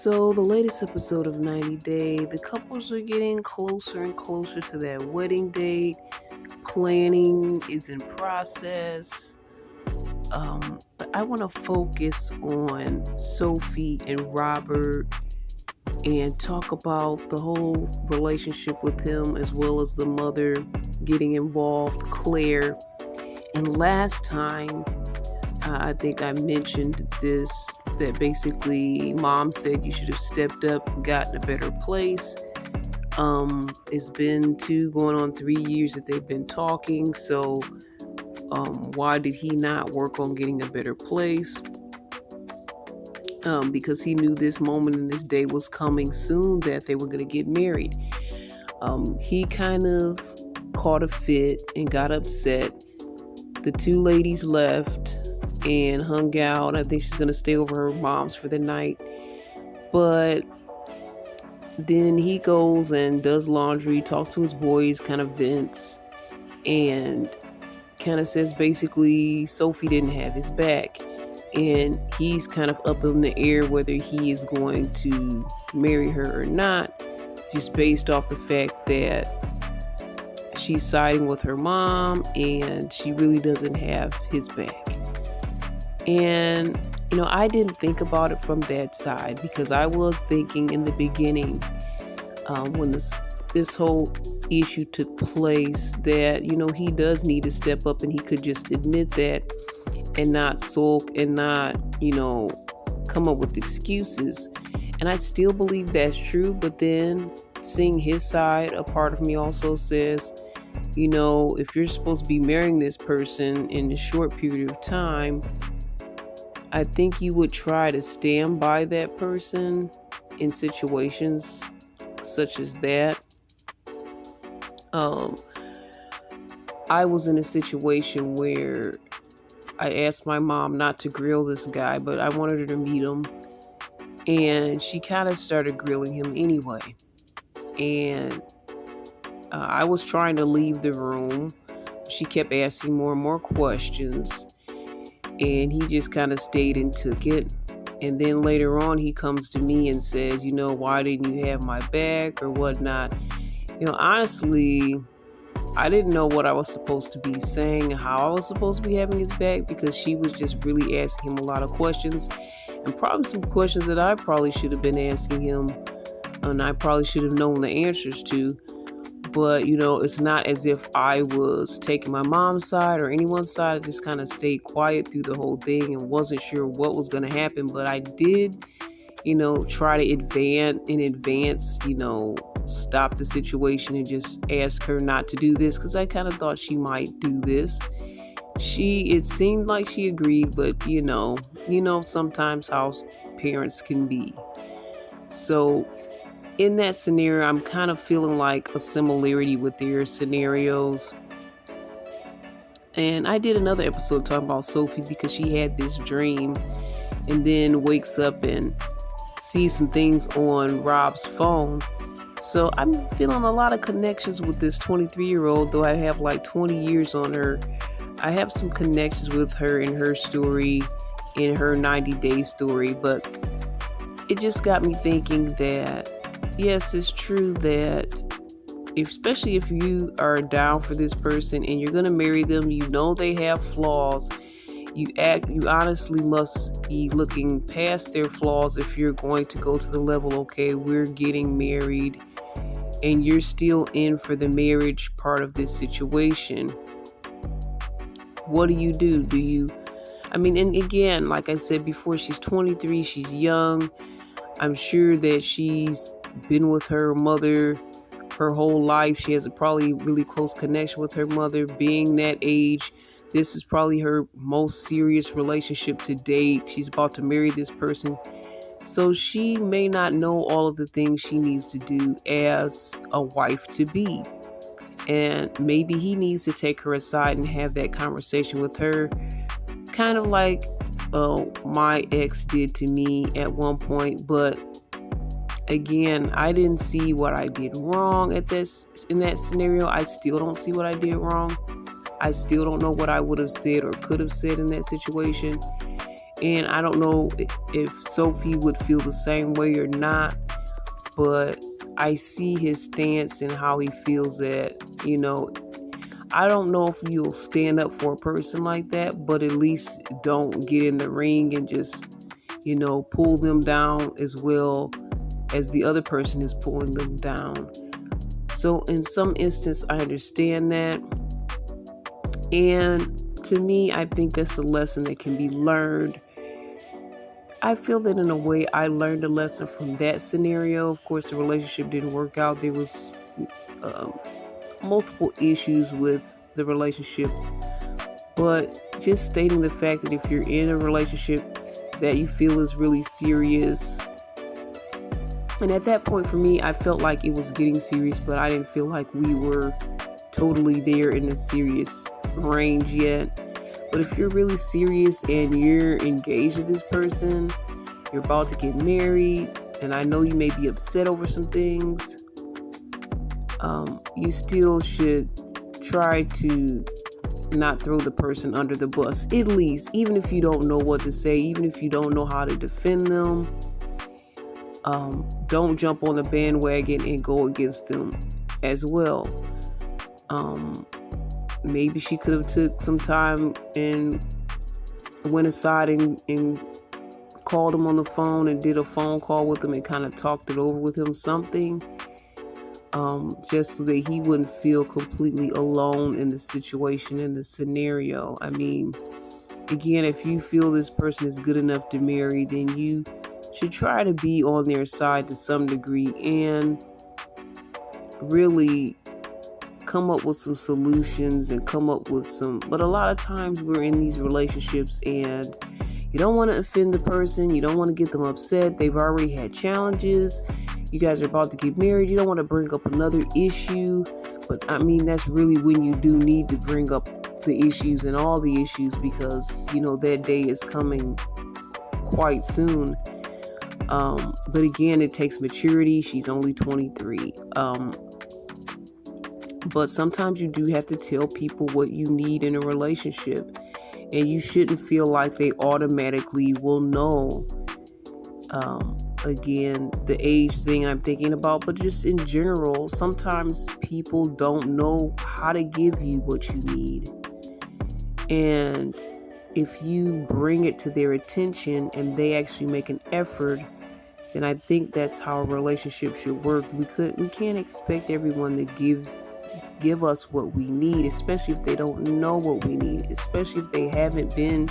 So, the latest episode of 90 Day, the couples are getting closer and closer to that wedding date. Planning is in process. But I want to focus on Sophie and Robert and talk about the whole relationship with him as well as the mother getting involved, Claire. And last time, I think I mentioned this, that basically mom said you should have stepped up and gotten a better place. It's been going on 3 years that they've been talking, so why did he not work on getting a better place? Because he knew this moment and this day was coming soon that they were going to get married. He kind of caught a fit and got upset. The two ladies left and hung out. I think she's going to stay over her mom's for the night. But then he goes and does laundry, talks to his boys, kind of vents, and kind of says basically Sophie didn't have his back. And he's kind of up in the air whether he is going to marry her or not, just based off the fact that she's siding with her mom and she really doesn't have his back. And, I didn't think about it from that side because I was thinking in the beginning when this whole issue took place that, he does need to step up and he could just admit that and not sulk and not, come up with excuses. And I still believe that's true. But then seeing his side, a part of me also says, if you're supposed to be marrying this person in a short period of time, I think you would try to stand by that person in situations such as that. I was in a situation where I asked my mom not to grill this guy, but I wanted her to meet him. And she kind of started grilling him anyway. And I was trying to leave the room. She kept asking more and more questions. And he just kind of stayed and took it. And then later on, he comes to me and says, why didn't you have my back or whatnot? Honestly, I didn't know what I was supposed to be saying, how I was supposed to be having his back, because she was just really asking him a lot of questions. And probably some questions that I probably should have been asking him. And I probably should have known the answers to. But, it's not as if I was taking my mom's side or anyone's side. I just kind of stayed quiet through the whole thing and wasn't sure what was going to happen. But I did, try to advance, stop the situation and just ask her not to do this. Because I kind of thought she might do this. It seemed like she agreed, but, sometimes how parents can be. So in that scenario, I'm kind of feeling like a similarity with their scenarios. And I did another episode talking about Sophie because she had this dream and then wakes up and sees some things on Rob's phone. So I'm feeling a lot of connections with this 23-year-old, though I have like 20 years on her. I have some connections with her in her story, in her 90-day story. But it just got me thinking that yes, it's true that especially if you are down for this person and you're going to marry them, they have flaws. You honestly must be looking past their flaws if you're going to go to the level, okay, we're getting married and you're still in for the marriage part of this situation. What do? And again, like I said before, she's 23, she's young. I'm sure that she's been with her mother her whole life. She has a probably really close connection with her mother. Being that age, this is probably her most serious relationship to date. She's about to marry this person. So she may not know all of the things she needs to do as a wife to be. And maybe he needs to take her aside and have that conversation with her. Kind of like my ex did to me at one point. But again, I didn't see what I did wrong in that scenario. I still don't see what I did wrong. I still don't know what I would have said or could have said in that situation. And I don't know if Sophie would feel the same way or not, but I see his stance and how he feels that, I don't know if you'll stand up for a person like that, but at least don't get in the ring and just, pull them down as well as the other person is pulling them down. So in some instance, I understand that. And to me, I think that's a lesson that can be learned. I feel that in a way I learned a lesson from that scenario. Of course, the relationship didn't work out. There was multiple issues with the relationship. But just stating the fact that if you're in a relationship that you feel is really serious, and at that point for me, I felt like it was getting serious, but I didn't feel like we were totally there in the serious range yet. But if you're really serious and you're engaged with this person, you're about to get married, and I know you may be upset over some things, you still should try to not throw the person under the bus, at least, even if you don't know what to say, even if you don't know how to defend them. Don't jump on the bandwagon and go against them as well. Maybe she could have took some time and went aside and called him on the phone and did a phone call with him and kind of talked it over with him, something, just so that he wouldn't feel completely alone in the situation, in the scenario. I mean, again, if you feel this person is good enough to marry, then you should try to be on their side to some degree and really come up with some solutions and come up with some. But a lot of times we're in these relationships and you don't want to offend the person. You don't want to get them upset. They've already had challenges. You guys are about to get married. You don't want to bring up another issue. But I mean, that's really when you do need to bring up the issues and all the issues, because, that day is coming quite soon. But again, it takes maturity. She's only 23. But sometimes you do have to tell people what you need in a relationship. And you shouldn't feel like they automatically will know. Again, the age thing I'm thinking about, but just in general, sometimes people don't know how to give you what you need. And if you bring it to their attention and they actually make an effort, then I think that's how a relationship should work. We can't expect everyone to give us what we need, especially if they don't know what we need, especially if they haven't been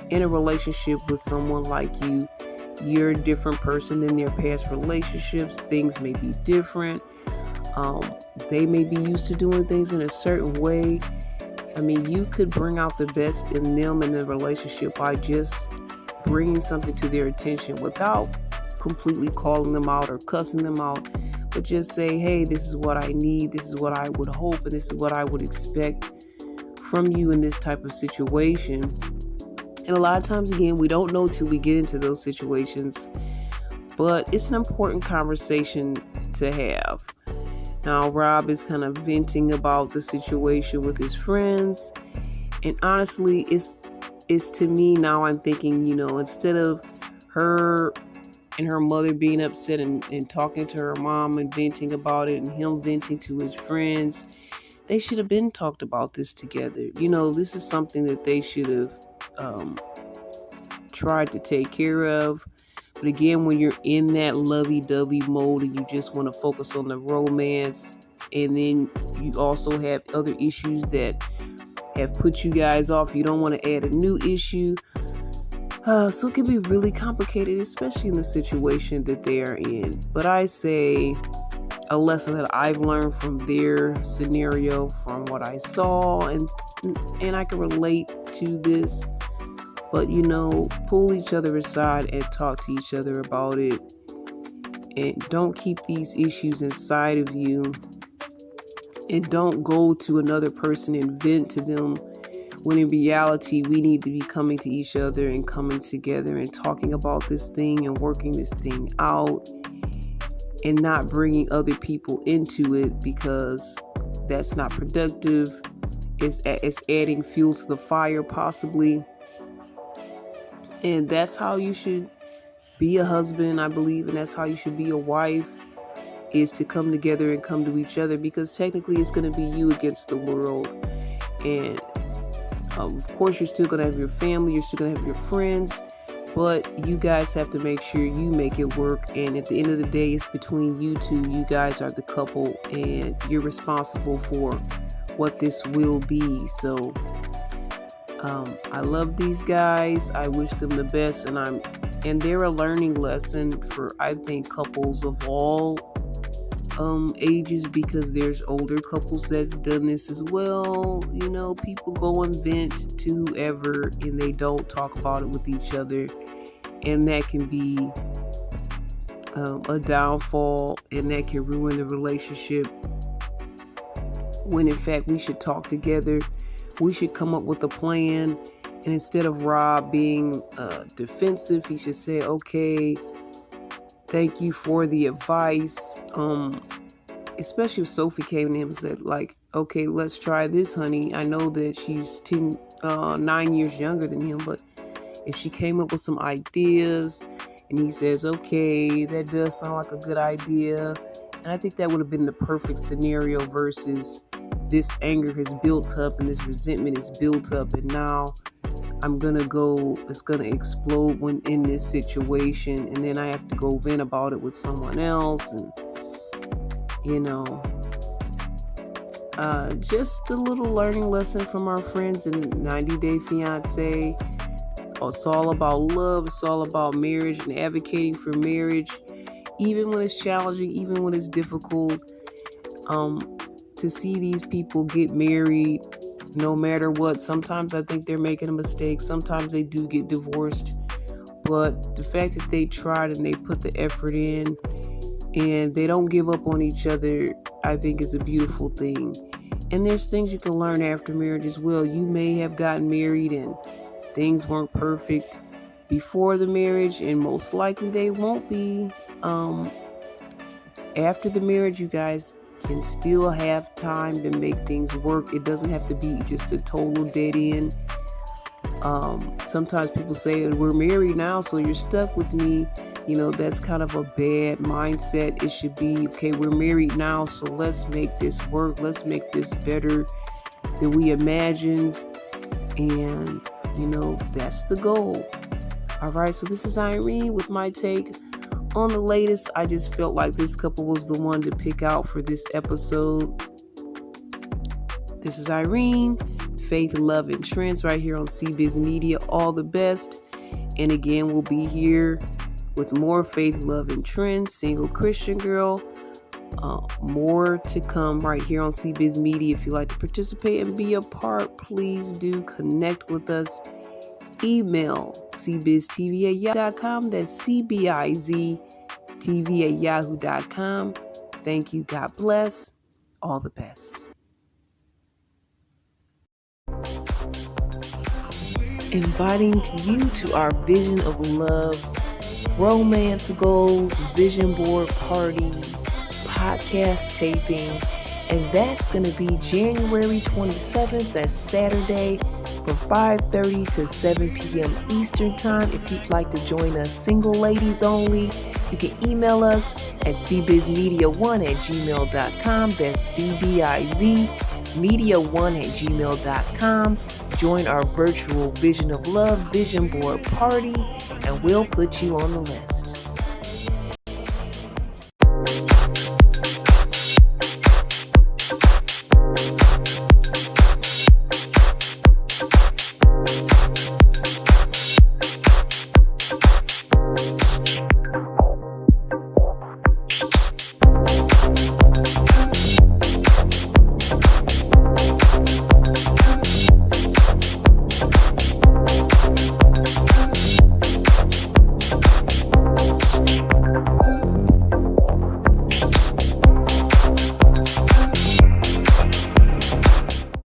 in a relationship with someone like you. You're a different person than their past relationships. Things may be different. They may be used to doing things in a certain way. I mean, you could bring out the best in them in the relationship by just bringing something to their attention without completely calling them out or cussing them out. But just say, hey, this is what I need, this is what I would hope, and this is what I would expect from you in this type of situation. And a lot of times, again, we don't know till we get into those situations. But it's an important conversation to have. Now, Rob is kind of venting about the situation with his friends. And honestly, it's to me now I'm thinking, instead of her and her mother being upset and talking to her mom and venting about it and him venting to his friends, they should have been talked about this together. This is something that they should have tried to take care of. But again, when you're in that lovey-dovey mode and you just want to focus on the romance, and then you also have other issues that have put you guys off, you don't want to add a new issue. So it can be really complicated, especially in the situation that they are in. But I say a lesson that I've learned from their scenario, from what I saw, and I can relate to this. But, pull each other aside and talk to each other about it. And don't keep these issues inside of you. And don't go to another person and vent to them, when in reality, we need to be coming to each other and coming together and talking about this thing and working this thing out, and not bringing other people into it, because that's not productive. It's adding fuel to the fire, possibly. And that's how you should be a husband, I believe, and that's how you should be a wife, is to come together and come to each other, because technically it's going to be you against the world. And of course, you're still going to have your family, you're still going to have your friends, but you guys have to make sure you make it work. And at the end of the day, it's between you two. You guys are the couple, and you're responsible for what this will be. So I love these guys. I wish them the best, and they're a learning lesson for, I think, couples of all ages, because there's older couples that have done this as well. You know, people go and vent to whoever and they don't talk about it with each other, and that can be a downfall, and that can ruin the relationship, when in fact we should talk together. We should come up with a plan, and instead of Rob being defensive, he should say, okay, thank you for the advice. Especially if Sophie came to him and said, like, okay, let's try this, honey. I know that she's 9 years younger than him, but if she came up with some ideas and he says, okay, that does sound like a good idea. And I think that would have been the perfect scenario, versus this anger has built up and this resentment is built up, and now it's gonna explode when in this situation, and then I have to go vent about it with someone else. And just a little learning lesson from our friends in 90 Day Fiance. It's all about love. It's all about marriage and advocating for marriage, even when it's challenging, even when it's difficult. To see these people get married, no matter what. Sometimes I think they're making a mistake. Sometimes they do get divorced. But the fact that they tried and they put the effort in, and they don't give up on each other, I think is a beautiful thing. And there's things you can learn after marriage as well. You may have gotten married and things weren't perfect before the marriage, and most likely they won't be. After the marriage, you guys can still have time to make things work. It doesn't have to be just a total dead end. Sometimes people say, we're married now, so you're stuck with me. That's kind of a bad mindset. It should be, okay, we're married now, so let's make this work. Let's make this better than we imagined. And, that's the goal. All right, so this is Irene with my take on the latest. I just felt like this couple was the one to pick out for this episode. This is Irene, Faith, Love, and Trends, right here on CBiz Media. All the best. And again, we'll be here with more Faith, Love, and Trends, single Christian girl. More to come right here on CBiz Media. If you'd like to participate and be a part, please do connect with us. Email cbiztv@yahoo.com. That's cbiztv@yahoo.com. Thank you. God bless. All the best. Inviting you to our Vision of Love romance goals vision board party podcast taping, and that's going to be January 27th. That's Saturday, from 5:30 to 7 p.m. Eastern Time. If you'd like to join us, single ladies only, you can email us at cbizmedia1@gmail.com. That's cbizmedia1@gmail.com. Join our virtual Vision of Love vision board party, and we'll put you on the list.